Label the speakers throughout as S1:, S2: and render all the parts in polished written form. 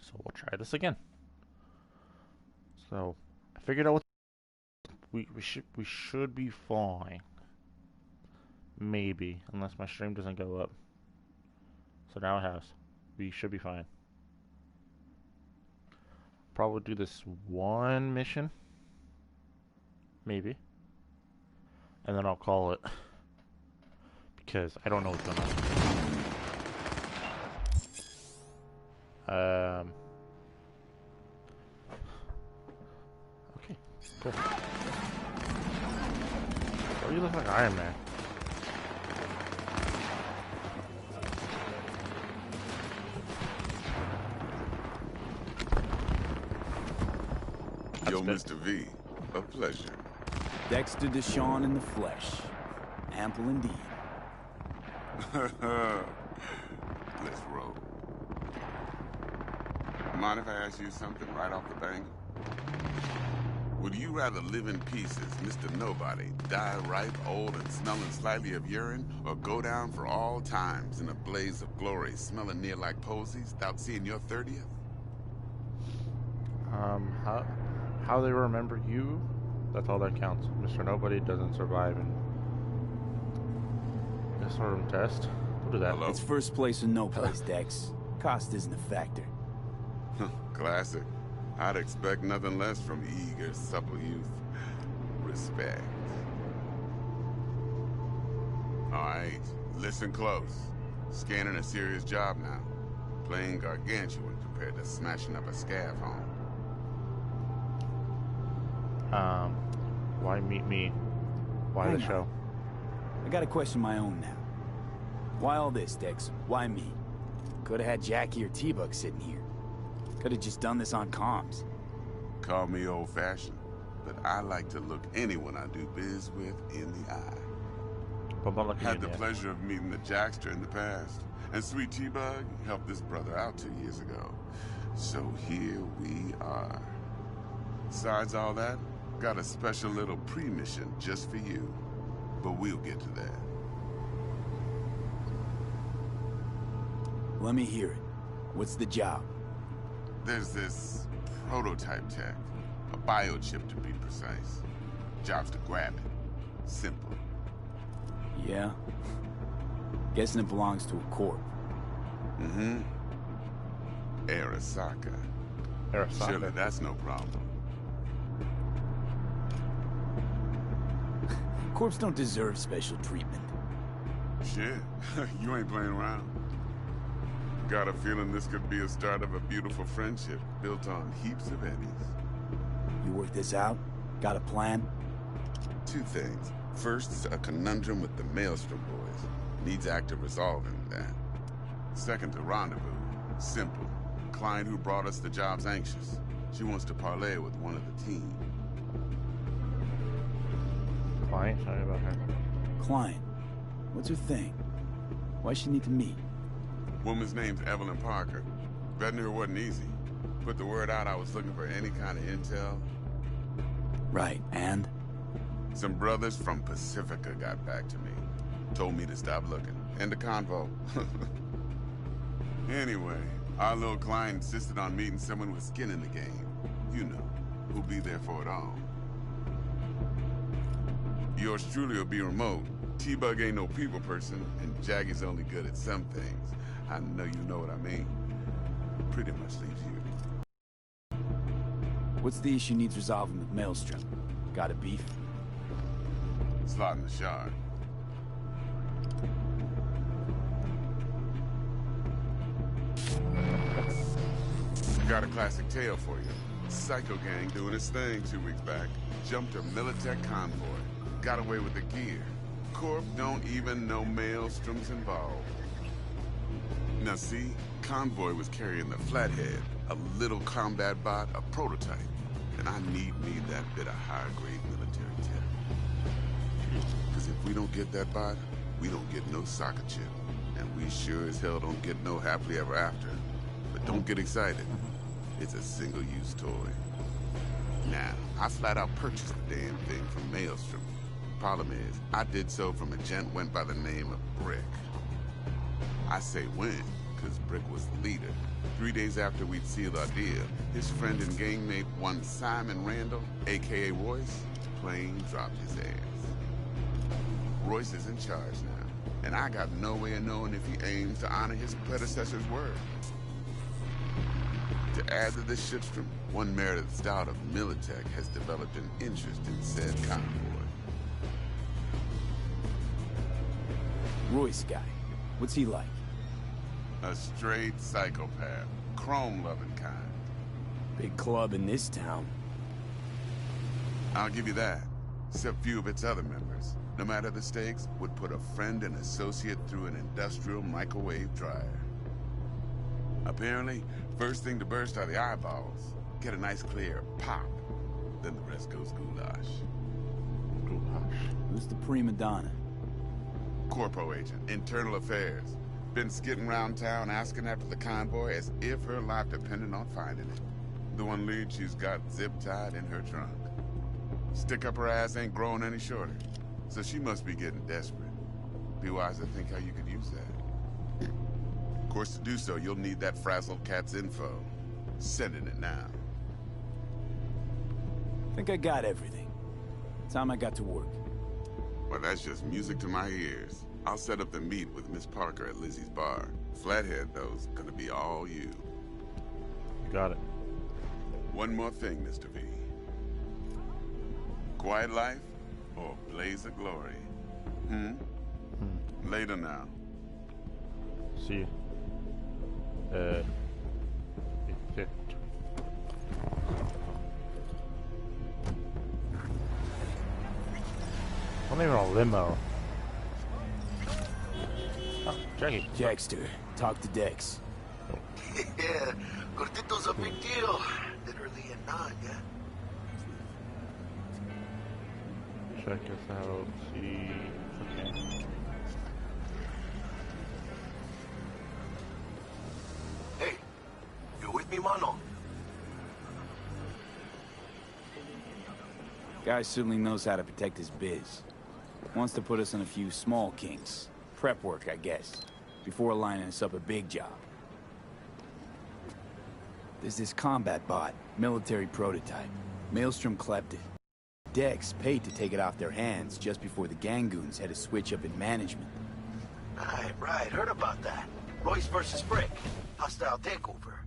S1: So we'll try this again. So I figured out what we should be fine. Maybe, unless my stream doesn't go up. So now it has. We should be fine. Probably do this one mission. Maybe. And then I'll call it. Because I don't know what's going on. Okay, cool. Oh, you look like Iron Man.
S2: Yo, Mr. V, a pleasure.
S3: Dexter Deshawn in the flesh. Ample indeed.
S2: Let's roll. Mind if I ask you something right off the bank? Would you rather live in pieces, Mr. Nobody, die ripe, old, and smelling slightly of urine, or go down for all times in a blaze of glory, smelling near like posies, without seeing your 30th?
S1: How they remember you, that's all that counts. Mr. Nobody doesn't survive in this sort of test. Don't do that.
S2: Hello?
S3: It's first place or no place, Dex. Cost isn't a factor.
S2: Classic. I'd expect nothing less from eager, supple youth. Respect. Alright, listen close. Scanning a serious job now. Playing gargantuan compared to smashing up a scav home.
S1: Why meet me? Why the show?
S3: I gotta question my own now. Why all this, Dex? Why me? Could've had Jackie or T-Bug sitting here. Could've just done this on comms.
S2: Call me old-fashioned, but I like to look anyone I do biz with in the eye. Had the pleasure of meeting the Jackster in the past, and Sweet T-Bug helped this brother out 2 years ago. So here we are. Besides all that, got a special little pre-mission just for you. But we'll get to that.
S3: Let me hear it. What's the job?
S2: There's this prototype tech. A biochip to be precise. Job's to grab it. Simple.
S3: Yeah? Guessing it belongs to a corp.
S2: Mm-hmm. Arasaka. Surely that's no problem.
S3: Corps don't deserve special treatment.
S2: Shit, you ain't playing around. Got a feeling this could be a start of a beautiful friendship built on heaps of eddies.
S3: You work this out? Got a plan?
S2: Two things. First, a conundrum with the Maelstrom boys. Needs active resolving that. Second, a rendezvous. Simple. Client who brought us the job's anxious. She wants to parlay with one of the team.
S1: Client? Tell me about her.
S3: Client? What's her thing? Why she need to meet?
S2: Woman's name's Evelyn Parker. Vetting her wasn't easy. Put the word out I was looking for any kind of intel.
S3: Right, and?
S2: Some brothers from Pacifica got back to me. Told me to stop looking. End of convo. Anyway, our little client insisted on meeting someone with skin in the game. You know, who'll be there for it all. Yours truly will be remote. T-Bug ain't no people person, and Jaggy's only good at some things. I know you know what I mean. Pretty much leaves you.
S3: What's the issue needs resolving with Maelstrom? Got a beef?
S2: Slotting the shard. Got a classic tale for you. Psycho gang doing its thing 2 weeks back. Jumped a Militech convoy. Got away with the gear. Corp don't even know Maelstrom's involved. Now see, convoy was carrying the Flathead, a little combat bot, a prototype. And I need me that bit of high-grade military tech. Because if we don't get that bot, we don't get no soccer chip. And we sure as hell don't get no happily ever after. But don't get excited. It's a single-use toy. Now, I flat out purchased the damn thing from Maelstrom. Problem is, I did so from a gent went by the name of Brick. I say when, because Brick was the leader. 3 days after we'd sealed our deal, his friend and gangmate, one Simon Randall, a.k.a. Royce, plain dropped his ass. Royce is in charge now, and I got no way of knowing if he aims to honor his predecessor's word. To add to this shitstorm, one Meredith Stout of Militech has developed an interest in said convoy.
S3: Royce guy. What's he like?
S2: A straight psychopath. Chrome-loving kind.
S3: Big club in this town.
S2: I'll give you that. Except few of its other members, no matter the stakes, would put a friend and associate through an industrial microwave dryer. Apparently, first thing to burst are the eyeballs. Get a nice clear pop. Then the rest goes goulash.
S1: Goulash.
S3: Who's the prima donna?
S2: Corpo agent, internal affairs. Been skidding around town asking after the convoy as if her life depended on finding it. The one lead she's got zip-tied in her trunk. Stick up her ass ain't growing any shorter, so she must be getting desperate. Be wise to think how you could use that. Of course, to do so, you'll need that frazzled cat's info. Sending it now.
S3: Think I got everything. Time I got to work.
S2: Well, that's just music to my ears. I'll set up the meet with Miss Parker at Lizzie's bar. Flathead, though's gonna be all you.
S1: You got it.
S2: One more thing, Mr. V. Quiet life or blaze of glory? Later now.
S1: See you. Effect. I'm even a limo. Oh, Jackie.
S3: Jackster, talk to Dex.
S4: Yeah, Gordito's a big deal. Literally and not, yeah.
S1: Check this out. See. Okay.
S4: Hey, you with me, mano?
S3: Guy certainly knows how to protect his biz. Wants to put us in a few small kinks. Prep work, I guess. Before lining us up a big job. There's this combat bot, military prototype. Maelstrom clept it. Dex paid to take it off their hands just before the Gangoons had a switch up in management.
S4: Right, heard about that. Royce versus Brick. Hostile takeover.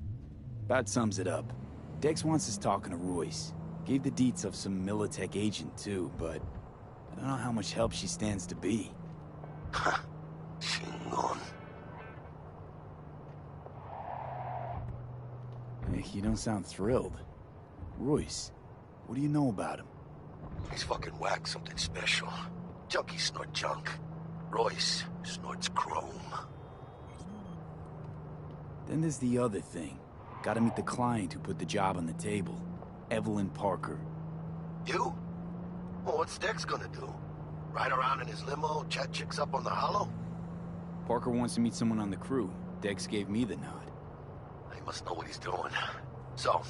S3: About sums it up. Dex wants us talking to Royce. Gave the deets of some Militech agent too, but I don't know how much help she stands to be.
S4: Chingon.
S3: Hey, you don't sound thrilled. Royce, what do you know about him?
S4: He's fucking whack, something special. Junkies snort junk. Royce snorts chrome.
S3: Then there's the other thing. Gotta meet the client who put the job on the table. Evelyn Parker.
S4: You? Well, what's Dex gonna do? Ride around in his limo, chat chicks up on the hollow?
S3: Parker wants to meet someone on the crew. Dex gave me the nod.
S4: He must know what he's doing. So,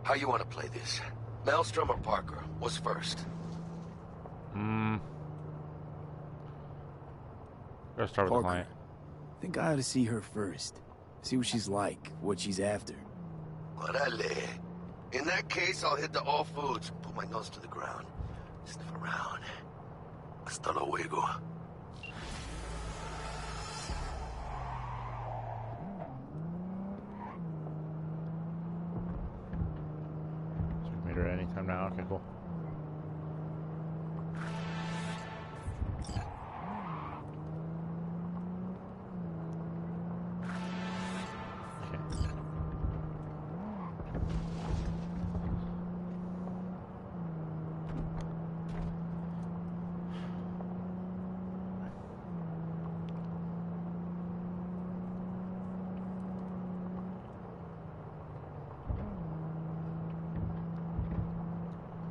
S4: how you want to play this? Maelstrom or Parker? What's first?
S1: Let's start with the
S3: Parker.
S1: client.
S3: Think I ought to see her first. See what she's like, what she's after.
S4: Orale. In that case, I'll hit the all foods, put my nose to the ground, sniff around. Hasta luego.
S1: So we can meet her anytime now. Okay, cool.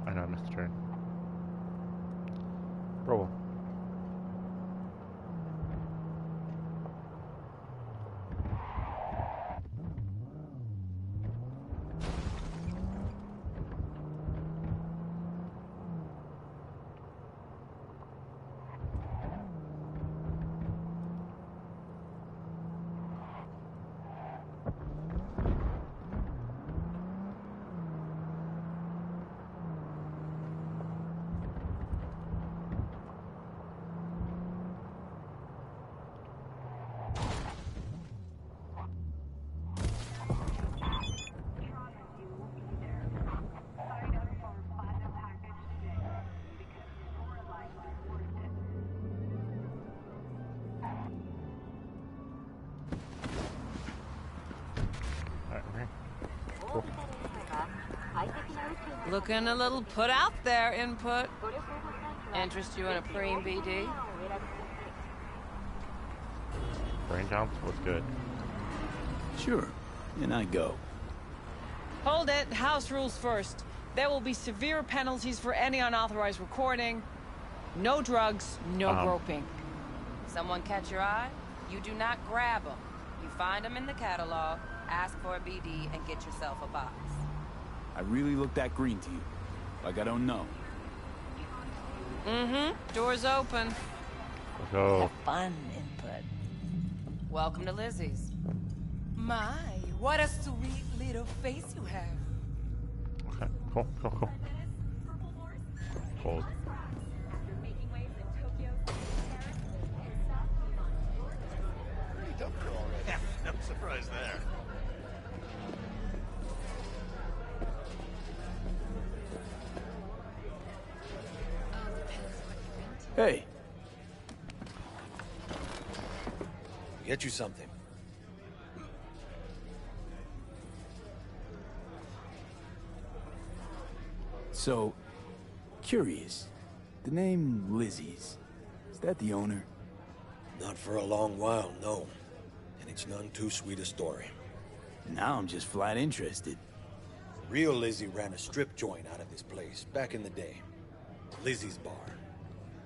S1: I know I missed a turn. Roll.
S5: Looking a little put out there, input. Interest you in a preem, BD?
S1: Brain Jones, what's good?
S3: Sure, and I go.
S5: Hold it. House rules first. There will be severe penalties for any unauthorized recording. No drugs, no groping. Someone catch your eye? You do not grab them. You find them in the catalog, ask for a BD, and get yourself a box.
S3: I really look that green to you. Like I don't know.
S5: Mm-hmm. Door's open.
S1: Let's go.
S5: Have fun, input. Welcome to Lizzie's. My, what a sweet little face you have.
S1: Okay, cool. Hold.
S6: Yeah, no surprise there.
S3: Hey,
S6: Get you something.
S3: so, curious. The name Lizzie's, is that the owner?
S6: Not for a long while, no. And it's none too sweet a story.
S3: Now I'm just flat interested.
S6: Real Lizzie ran a strip joint out of this place, back in the day. Lizzie's Bar.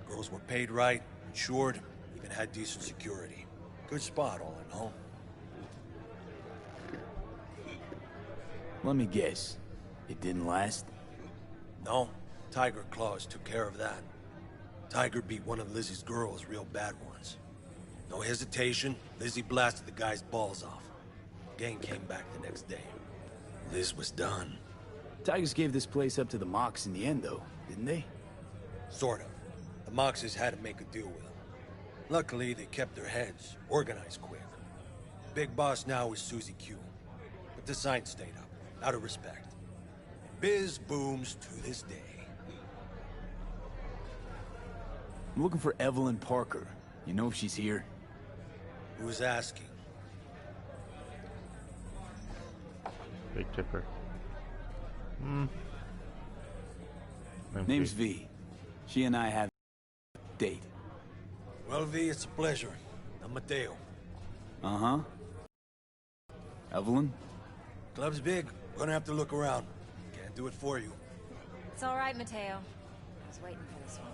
S6: Girls were paid right, insured, even had decent security. Good spot, all in all.
S3: Let me guess. It didn't last?
S6: No, Tiger Claws took care of that. Tiger beat one of Lizzie's girls real bad once. No hesitation, Lizzie blasted the guy's balls off. Gang came back the next day. Liz was done.
S3: Tigers gave this place up to the Mox in the end, though, didn't they?
S6: Sort of. The Moxes had to make a deal with them. Luckily, they kept their heads, organized quick. Big boss now is Susie Q. But the sign stayed up, out of respect. Biz booms to this day.
S3: I'm looking for Evelyn Parker. You know if she's here?
S6: Who's asking?
S1: Big tipper.
S3: Name's V. She and I have a date.
S6: Well, V, it's a pleasure. I'm Mateo.
S3: Uh-huh. Evelyn?
S6: Club's big. Gonna have to look around. Can't do it for you.
S7: It's all right, Mateo. I was waiting for this one.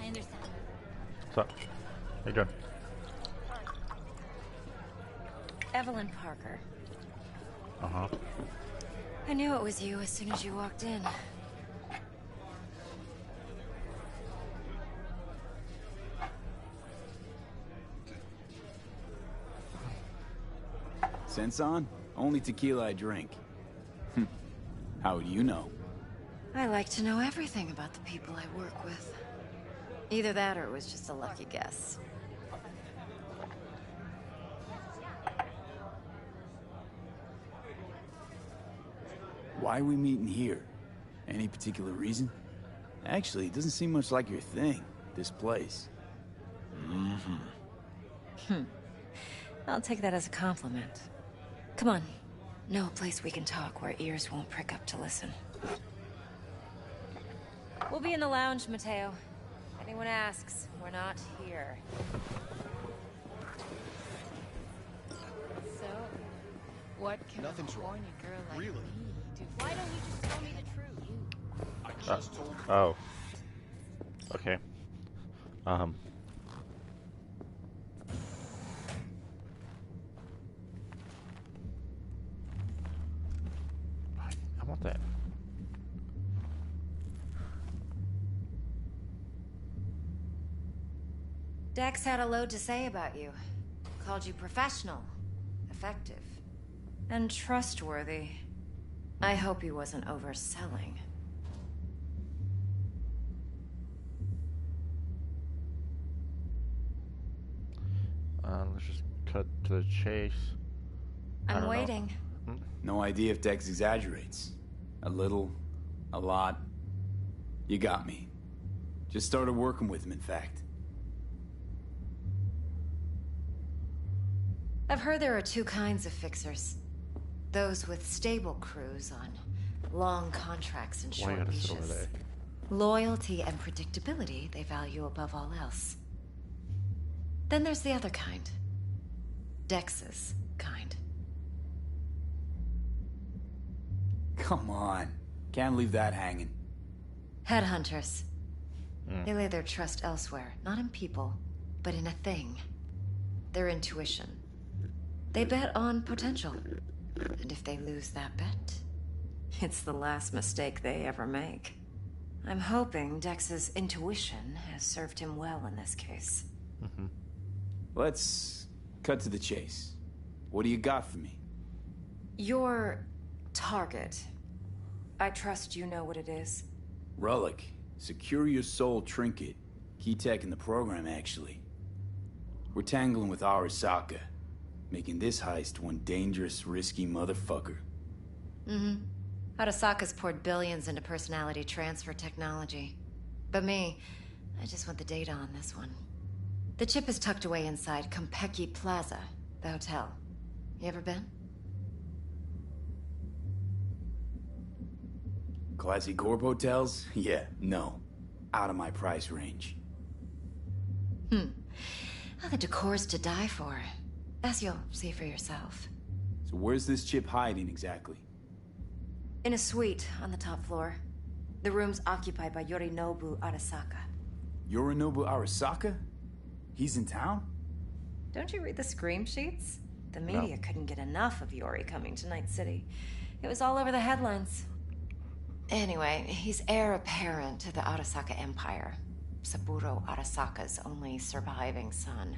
S7: I understand.
S1: What's up? How you doing?
S7: Evelyn Parker.
S1: Uh-huh.
S7: I knew it was you as soon as you walked in.
S3: Sense on? Only tequila I drink. How do you know?
S7: I like to know everything about the people I work with. Either that or it was just a lucky guess.
S3: Why are we meeting here? Any particular reason? Actually, it doesn't seem much like your thing, this place.
S7: I'll take that as a compliment. Come on. Know a place we can talk where ears won't prick up to listen. We'll be in the lounge, Mateo. If anyone asks, we're not here.
S5: So, what can a horny girl like me do? Why don't you just tell me the truth?
S1: Oh. Okay. I want that.
S7: Dex had a load to say about you. Called you professional, effective, and trustworthy. I hope he wasn't overselling.
S1: Let's just cut to the chase. I
S7: I'm
S1: don't know.
S7: waiting.
S3: No idea if Dex exaggerates. A little, a lot. You got me. Just started working with him, in fact.
S7: I've heard there are two kinds of fixers. Those with stable crews on long contracts and
S1: Why you
S7: short
S1: gotta sit over
S7: leashes.
S1: there?
S7: Loyalty and predictability they value above all else. Then there's the other kind. Dex's kind.
S3: Come on. Can't leave that hanging.
S7: Headhunters. They lay their trust elsewhere, not in people, but in a thing. Their intuition. They bet on potential. And if they lose that bet, it's the last mistake they ever make. I'm hoping Dex's intuition has served him well in this case.
S3: Let's cut to the chase. What do you got for me?
S7: Your target. I trust you know what it is.
S3: Relic. Secure your soul trinket. Key tech in the program, actually. We're tangling with Arasaka, making this heist one dangerous, risky motherfucker.
S7: Arasaka's poured billions into personality transfer technology. But me, I just want the data on this one. The chip is tucked away inside Kompeki Plaza, the hotel. You ever been?
S3: Classy corp hotels? Yeah, no. Out of my price range.
S7: Well, the decor's to die for, as you'll see for yourself.
S3: So where's this chip hiding exactly?
S7: In a suite on the top floor. The room's occupied by Yorinobu Arasaka.
S3: Yorinobu Arasaka? He's in town?
S7: Don't you read the scream sheets? The media couldn't get enough of Yori coming to Night City. It was all over the headlines. Anyway, he's heir apparent to the Arasaka Empire. Saburo Arasaka's only surviving son.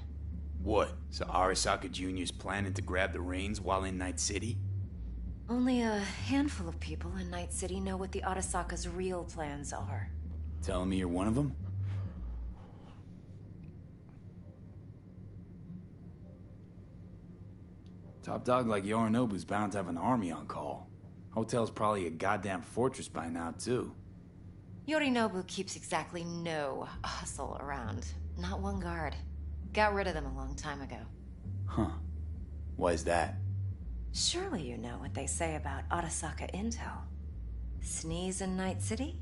S3: What? So Arasaka Jr.'s planning to grab the reins while in Night City?
S7: Only a handful of people in Night City know what the Arasaka's real plans are.
S3: Telling me you're one of them? Top dog like Yorinobu's bound to have an army on call. Hotel's probably a goddamn fortress by now, too.
S7: Yorinobu keeps exactly no hustle around. Not one guard. Got rid of them a long time ago.
S3: Huh. Why is that?
S7: Surely you know what they say about Arasaka intel. Sneeze in Night City,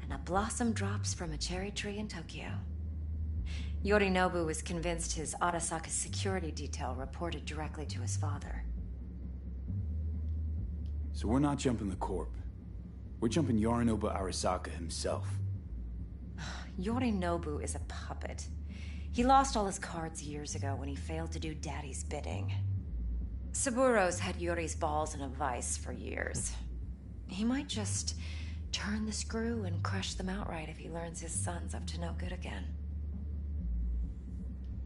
S7: and a blossom drops from a cherry tree in Tokyo. Yorinobu was convinced his Arasaka security detail reported directly to his father.
S3: So we're not jumping the corp. We're jumping Yorinobu Arasaka himself.
S7: Yorinobu is a puppet. He lost all his cards years ago when he failed to do Daddy's bidding. Saburo's had Yuri's balls in a vice for years. He might just turn the screw and crush them outright if he learns his son's up to no good again.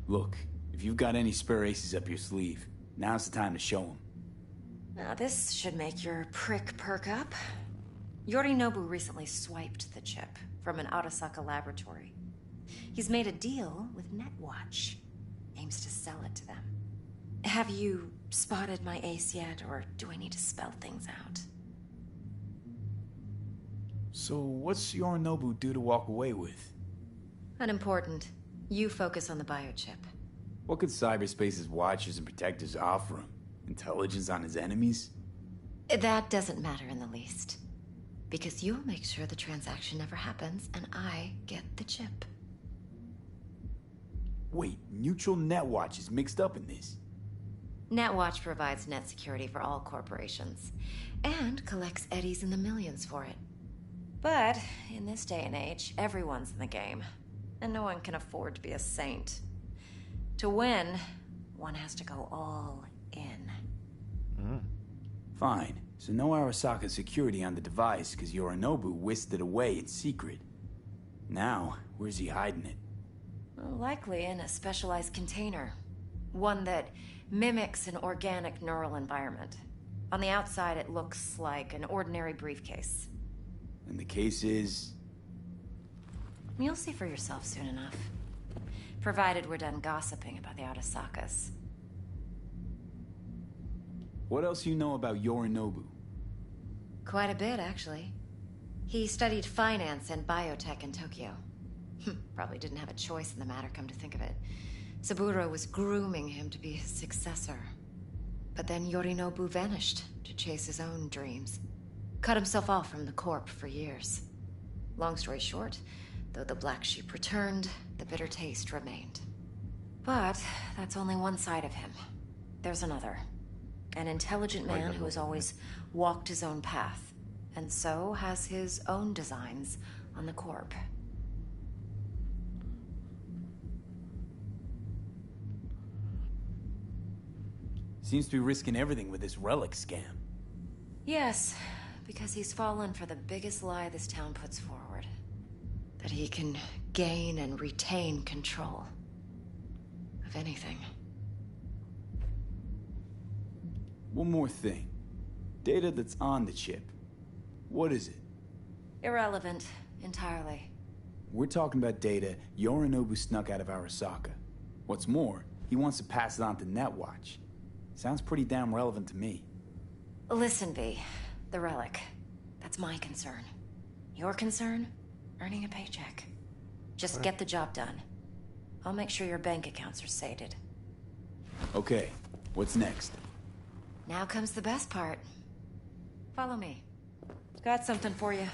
S3: Look, if you've got any spare aces up your sleeve, now's the time to show them.
S7: Now this should make your prick perk up. Yorinobu recently swiped the chip from an Arasaka laboratory. He's made a deal with Netwatch. Aims to sell it to them. Have you spotted my ace yet, or do I need to spell things out?
S3: So what's Yorinobu due to walk away with?
S7: Unimportant. You focus on the biochip.
S3: What could cyberspace's watchers and protectors offer him? Intelligence on his enemies?
S7: That doesn't matter in the least. Because you'll make sure the transaction never happens, and I get the chip.
S3: Wait, Neutral Netwatch is mixed up in this.
S7: Netwatch provides net security for all corporations, and collects eddies in the millions for it. But in this day and age, everyone's in the game, and no one can afford to be a saint. To win, one has to go all in.
S3: Fine, so no Arasaka security on the device because Yorinobu whisked it away in secret. Now, where's he hiding it?
S7: Likely in a specialized container. One that mimics an organic neural environment. On the outside, it looks like an ordinary briefcase.
S3: And the case is...
S7: You'll see for yourself soon enough. Provided we're done gossiping about the Arasakas.
S3: What else you know about Yorinobu?
S7: Quite a bit, actually. He studied finance and biotech in Tokyo. Probably didn't have a choice in the matter, come to think of it. Saburo was grooming him to be his successor. But then Yorinobu vanished to chase his own dreams. Cut himself off from the Corp for years. Long story short, though the black sheep returned, the bitter taste remained. But that's only one side of him. There's another. An intelligent man who has always walked his own path, and so has his own designs on the Corp.
S3: Seems to be risking everything with this relic scam.
S7: Yes, because he's fallen for the biggest lie this town puts forward. That he can gain and retain control of anything.
S3: One more thing. Data that's on the chip. What is it?
S7: Irrelevant, entirely.
S3: We're talking about data Yorinobu snuck out of Arasaka. What's more, he wants to pass it on to Netwatch. Sounds pretty damn relevant to me.
S7: Listen, V. The relic. That's my concern. Your concern? Earning a paycheck. Just get the job done. I'll make sure your bank accounts are sated.
S3: Okay, what's next?
S7: Now comes the best part. Follow me. Got something for you.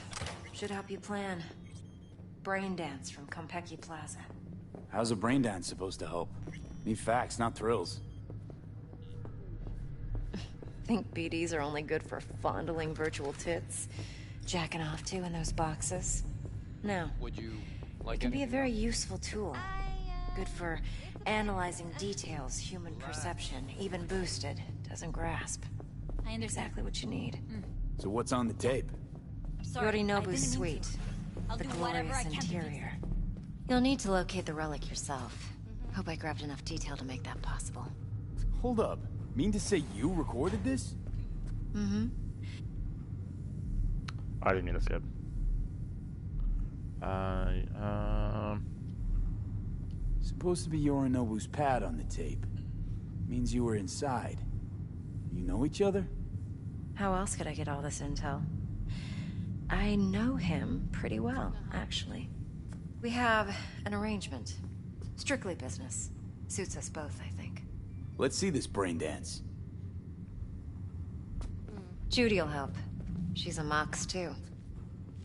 S7: Should help you plan. Brain dance from Konpeki Plaza.
S3: How's a brain dance supposed to help? Need facts, not thrills.
S7: Think BDs are only good for fondling virtual tits? Jacking off to in those boxes? No.
S8: Would you like
S7: It can be a
S8: anything
S7: very
S8: else?
S7: useful tool. Good for analyzing details human perception, even boosted, doesn't grasp.
S9: I understand.
S7: Exactly what you need.
S3: So what's on the tape?
S9: Sorry, I didn't mean
S7: Yorinobu's
S9: to.
S7: suite.
S9: I'll
S7: The
S9: do whatever I
S7: glorious
S9: can to be
S7: interior. You'll need to locate the relic yourself. Hope I grabbed enough detail to make that possible.
S3: Hold up. Mean to say you recorded this?
S7: Mm-hmm.
S1: I didn't mean to skip.
S3: Supposed to be Yorinobu's pad on the tape. Means you were inside. You know each other?
S7: How else could I get all this intel? I know him pretty well, actually. We have an arrangement. Strictly business. Suits us both, I think.
S3: Let's see this brain dance.
S7: Judy'll help. She's a Mox, too.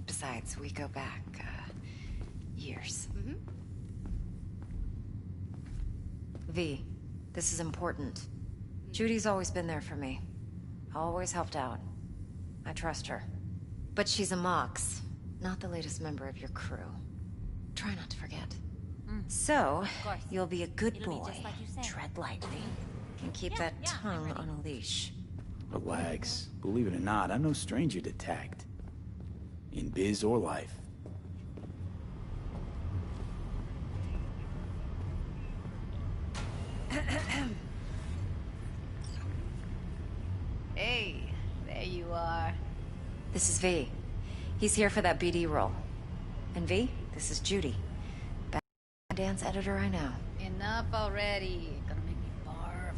S7: Besides, we go back, years. V, this is important. Judy's always been there for me. Always helped out. I trust her. But she's a Mox, not the latest member of your crew. Try not to forget. So,
S9: course.
S7: you'll be a good
S9: It'll be
S7: boy.
S9: just like you said.
S7: Tread lightly. And keep that
S9: yeah, I'm
S7: tongue
S9: ready.
S7: on a leash.
S3: Relax. Believe it or not, I'm no stranger to tact. In biz or life.
S9: Hey, there you are.
S7: This is V. He's here for that BD role. And V, this is Judy. Best dance editor I know.
S9: Enough already. Gonna make me barf.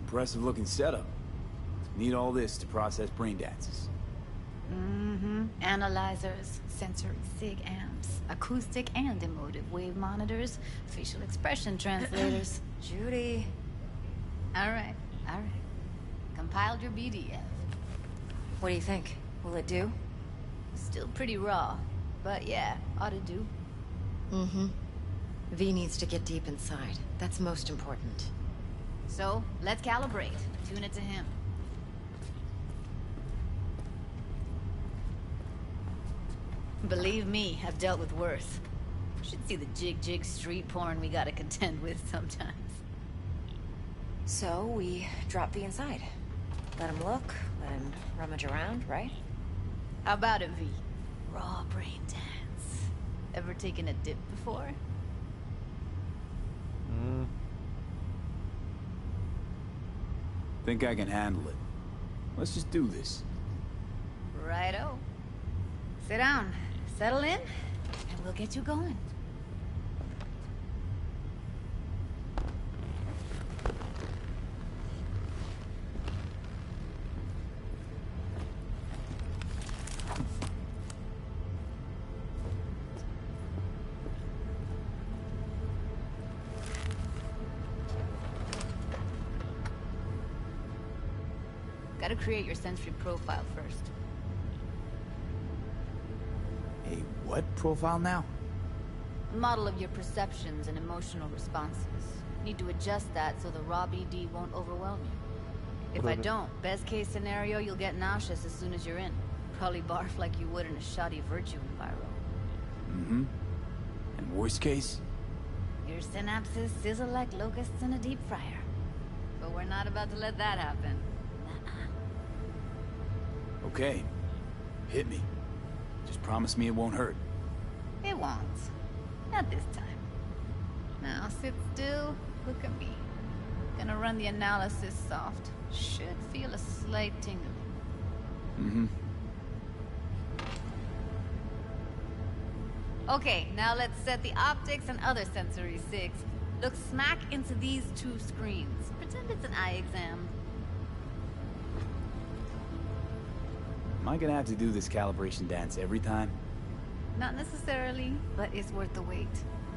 S3: Impressive looking setup. Need all this to process brain dances.
S9: Analyzers, sensory sig amps, acoustic and emotive wave monitors, facial expression translators.
S7: Judy.
S9: All right. Compiled your BDF.
S7: What do you think? Will it do?
S9: Still pretty raw, but yeah, ought to do.
S7: Mm-hmm. V needs to get deep inside. That's most important.
S9: So, let's calibrate. Tune it to him. Believe me, I've dealt with worse. Should see the jig street porn we gotta contend with sometimes.
S7: So, we drop V inside. Let him look, let him rummage around, right?
S9: How about it, V? Raw brain dance. Ever taken a dip before?
S3: Think I can handle it. Let's just do this.
S9: Righto. Sit down, settle in, and we'll get you going. Gotta create your sensory profile first.
S3: A what profile now?
S9: A model of your perceptions and emotional responses. Need to adjust that so the raw BD won't overwhelm you. If I don't, best case scenario, you'll get nauseous as soon as you're in. Probably barf like you would in a shoddy virtue enviro.
S3: Mm-hmm. And worst case?
S9: Your synapses sizzle like locusts in a deep fryer. But we're not about to let that happen.
S3: Okay. Hit me. Just promise me it won't hurt.
S9: It won't. Not this time. Now sit still, look at me. Gonna run the analysis soft. Should feel a slight tingling.
S3: Mm-hmm.
S9: Okay, now let's set the optics and other sensory sigs. Look smack into these two screens. Pretend it's an eye exam.
S3: Am I gonna have to do this calibration dance every time?
S9: Not necessarily, but it's worth the wait.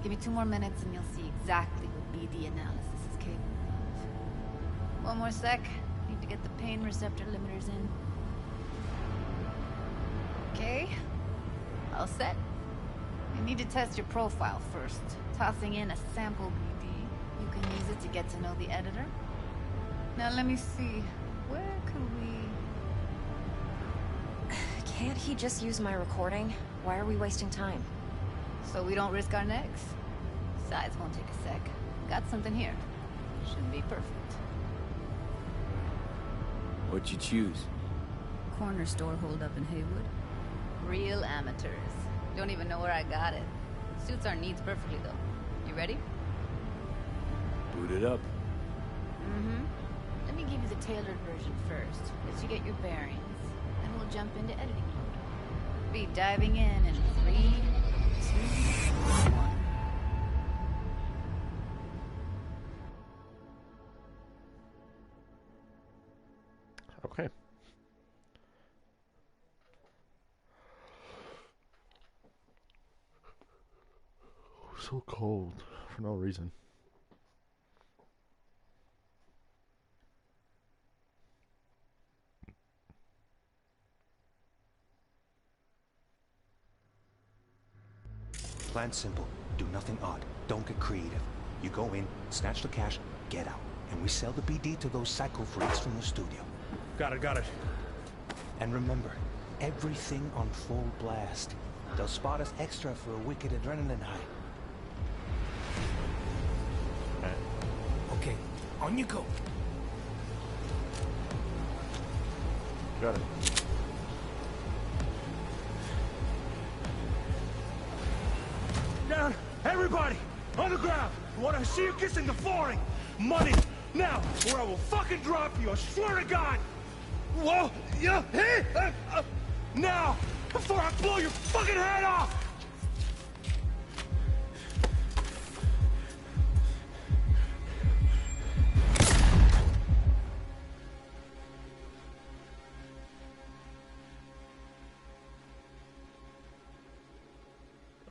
S9: Give me 2 more minutes and you'll see exactly what BD analysis is capable of. One more sec. Need to get the pain receptor limiters in. Okay. All set. You need to test your profile first. Tossing in a sample BD. You can use it to get to know the editor. Now let me see. Where could we...
S7: Can't he just use my recording? Why are we wasting time?
S9: So we don't risk our necks? Besides, won't take a sec. Got something here. Should be perfect.
S3: What'd you choose?
S9: Corner store holdup in Haywood. Real amateurs. Don't even know where I got it. Suits our needs perfectly, though. You ready?
S3: Boot it up.
S9: Mm-hmm. Let me give you the tailored version first, as you get your bearings. Then we'll jump into editing mode. Be diving in 3, 2, 1.
S1: Okay. So cold for no reason.
S8: Plan's simple. Do nothing odd. Don't get creative. You go in, snatch the cash, get out. And we sell the BD to those psycho freaks from the studio.
S6: Got it.
S8: And remember, everything on full blast. They'll spot us extra for a wicked adrenaline high.
S6: Okay, on you go.
S1: Got it.
S6: Down, everybody, on the ground. I want to see you kissing the flooring. Money, now, or I will fucking drop you, I swear to God. Whoa, yeah, hey, now, before I blow your fucking head off.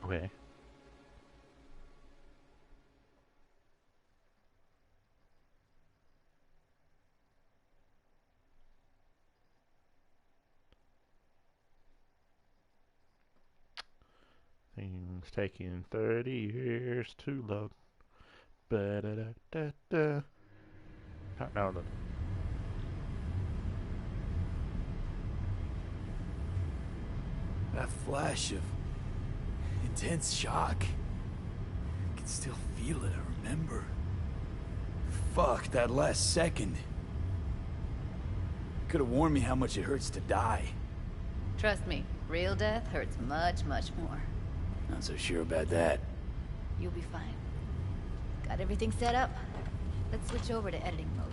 S1: Okay. Things taking 30 years to load. Ba-da-da-da-da. No, look.
S3: That flash of intense shock. I can still feel it, I remember. Fuck, that last second. Could have warned me how much it hurts to die.
S9: Trust me, real death hurts much, much more.
S3: Not so sure about that.
S9: You'll be fine. Got everything set up? Let's switch over to editing mode.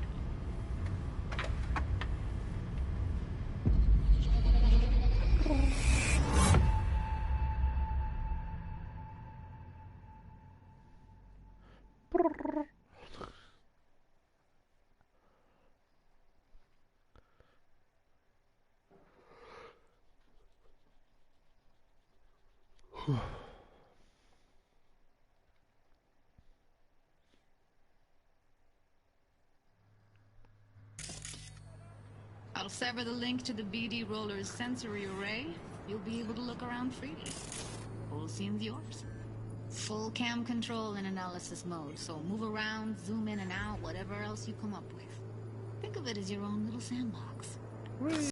S10: I'll sever the link to the BD roller's sensory array. You'll be able to look around freely. Whole scene's yours. Full cam control in analysis mode, so move around, zoom in and out, whatever else you come up with. Think of it as your own little sandbox.